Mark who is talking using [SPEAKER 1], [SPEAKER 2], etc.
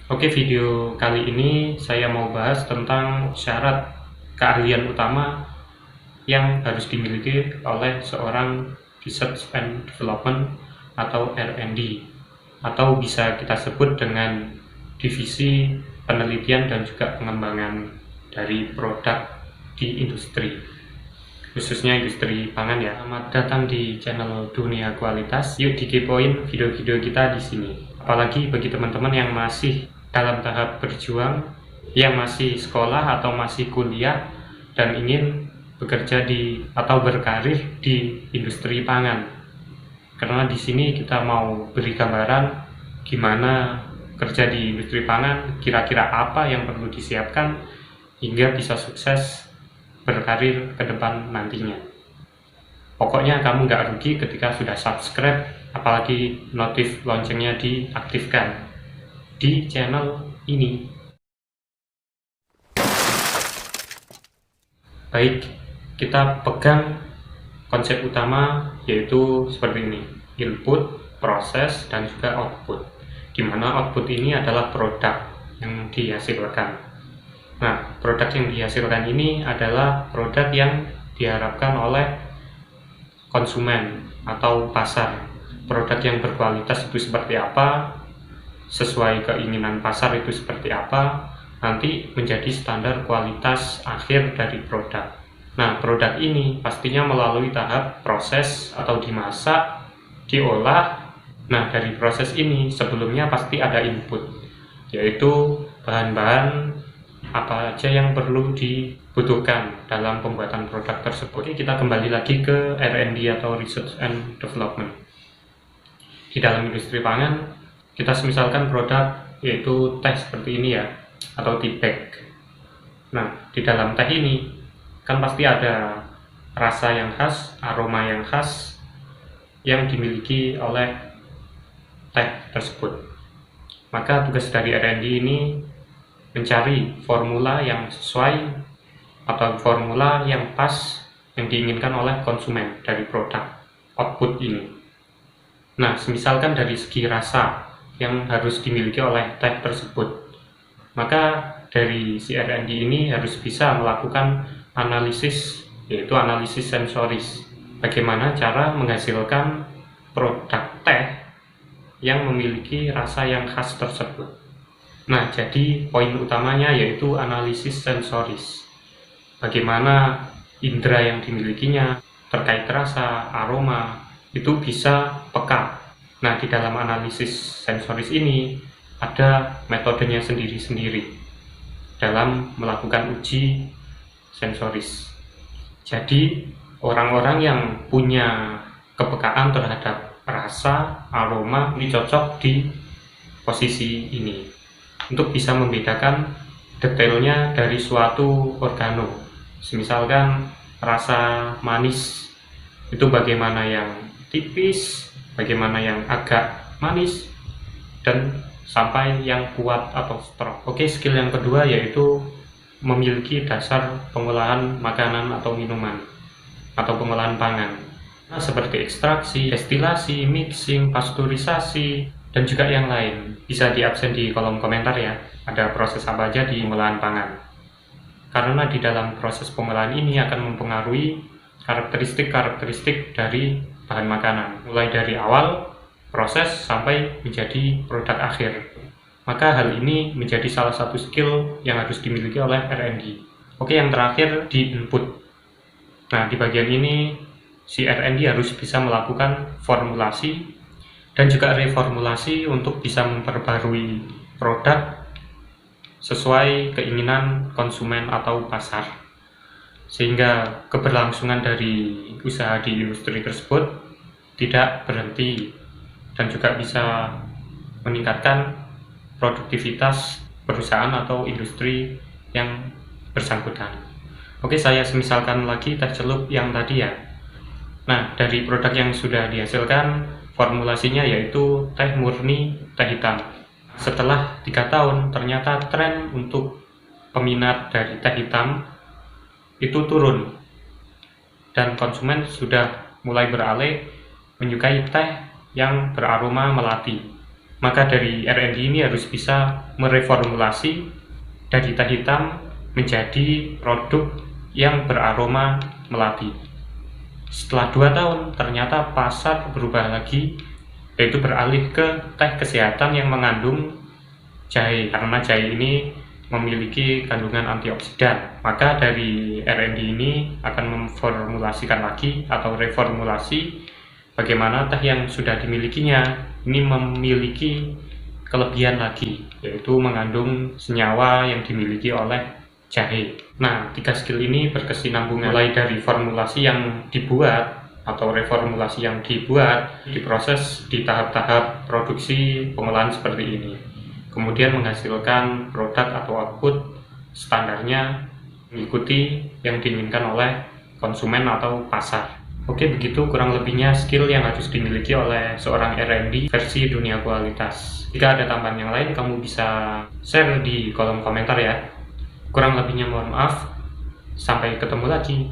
[SPEAKER 1] Oke, video kali ini saya mau bahas tentang syarat keahlian utama yang harus dimiliki oleh seorang Research and Development atau R&D, atau bisa kita sebut dengan divisi penelitian dan juga pengembangan dari produk di industri, khususnya industri pangan ya. Selamat datang di channel Dunia Kualitas. Yuk dikepoin video-video kita di sini. Apalagi bagi teman-teman yang masih dalam tahap berjuang, yang masih sekolah atau masih kuliah dan ingin bekerja di atau berkarir di industri pangan. Karena di sini kita mau beri gambaran gimana kerja di industri pangan, kira-kira apa yang perlu disiapkan hingga bisa sukses berkarir ke depan nantinya. Pokoknya kamu nggak rugi ketika sudah subscribe, apalagi notif loncengnya diaktifkan di channel ini. Baik, kita pegang konsep utama yaitu seperti ini: input, proses, dan juga output, di mana output ini adalah produk yang dihasilkan. Nah, produk yang dihasilkan ini adalah produk yang diharapkan oleh konsumen atau pasar. Produk yang berkualitas itu seperti apa, sesuai keinginan pasar itu seperti apa, nanti menjadi standar kualitas akhir dari produk. Nah, produk ini pastinya melalui tahap proses atau dimasak, diolah. Nah, dari proses ini sebelumnya pasti ada input, yaitu bahan-bahan apa aja yang perlu dibutuhkan dalam pembuatan produk tersebut. Oke, kita kembali lagi ke R&D atau Research and Development. Di dalam industri pangan, kita misalkan produk yaitu teh seperti ini ya, atau tea bag. Nah, di dalam teh ini kan pasti ada rasa yang khas, aroma yang khas yang dimiliki oleh teh tersebut. Maka tugas dari R&D ini mencari formula yang sesuai atau formula yang pas yang diinginkan oleh konsumen dari produk output ini. Nah, misalkan dari segi rasa yang harus dimiliki oleh teh tersebut, maka dari si R&D ini harus bisa melakukan analisis, yaitu analisis sensoris. Bagaimana cara menghasilkan produk teh yang memiliki rasa yang khas tersebut. Nah, jadi poin utamanya yaitu analisis sensoris. Bagaimana indera yang dimilikinya terkait rasa, aroma, itu bisa peka. Nah, di dalam analisis sensoris ini ada metodenya sendiri-sendiri dalam melakukan uji sensoris. Jadi, orang-orang yang punya kepekaan terhadap rasa, aroma, ini cocok di posisi ini untuk bisa membedakan detailnya dari suatu organo. Misalkan rasa manis itu bagaimana yang tipis, bagaimana yang agak manis, dan sampai yang kuat atau strong. Oke, skill yang kedua yaitu memiliki dasar pengolahan makanan atau minuman atau pengolahan pangan. Nah, seperti ekstraksi, destilasi, mixing, pasteurisasi, dan juga yang lain. Bisa diabsen di kolom komentar ya, ada proses apa aja di pengolahan pangan. Karena di dalam proses pengolahan ini akan mempengaruhi karakteristik-karakteristik dari bahan makanan, mulai dari awal proses sampai menjadi produk akhir. Maka hal ini menjadi salah satu skill yang harus dimiliki oleh R&D. Oke, yang terakhir di input. Nah, di bagian ini si R&D harus bisa melakukan formulasi dan juga reformulasi untuk bisa memperbarui produk sesuai keinginan konsumen atau pasar, sehingga keberlangsungan dari usaha di industri tersebut tidak berhenti dan juga bisa meningkatkan produktivitas perusahaan atau industri yang bersangkutan. Oke, saya misalkan lagi teh celup yang tadi ya. Nah, dari produk yang sudah dihasilkan, formulasinya yaitu teh murni teh hitam. Setelah 3 tahun, ternyata tren untuk peminat dari teh hitam itu turun, dan konsumen sudah mulai beralih menyukai teh yang beraroma melati. Maka dari R&D ini harus bisa mereformulasi dari teh hitam menjadi produk yang beraroma melati. Setelah 2 tahun, ternyata pasar berubah lagi, yaitu beralih ke teh kesehatan yang mengandung jahe, karena jahe ini memiliki kandungan antioksidan. Maka dari R&D ini akan memformulasikan lagi atau reformulasi bagaimana teh yang sudah dimilikinya ini memiliki kelebihan lagi, yaitu mengandung senyawa yang dimiliki oleh jahe. Nah, 3 skill ini berkesinambungan, mulai dari formulasi yang dibuat atau reformulasi yang dibuat, diproses di tahap-tahap produksi pengolahan seperti ini, kemudian menghasilkan produk atau output standarnya mengikuti yang diinginkan oleh konsumen atau pasar. Oke, begitu kurang lebihnya skill yang harus dimiliki oleh seorang R&D versi dunia kualitas. Jika ada tambahan yang lain, kamu bisa share di kolom komentar ya. Kurang lebihnya mohon maaf. Sampai ketemu lagi.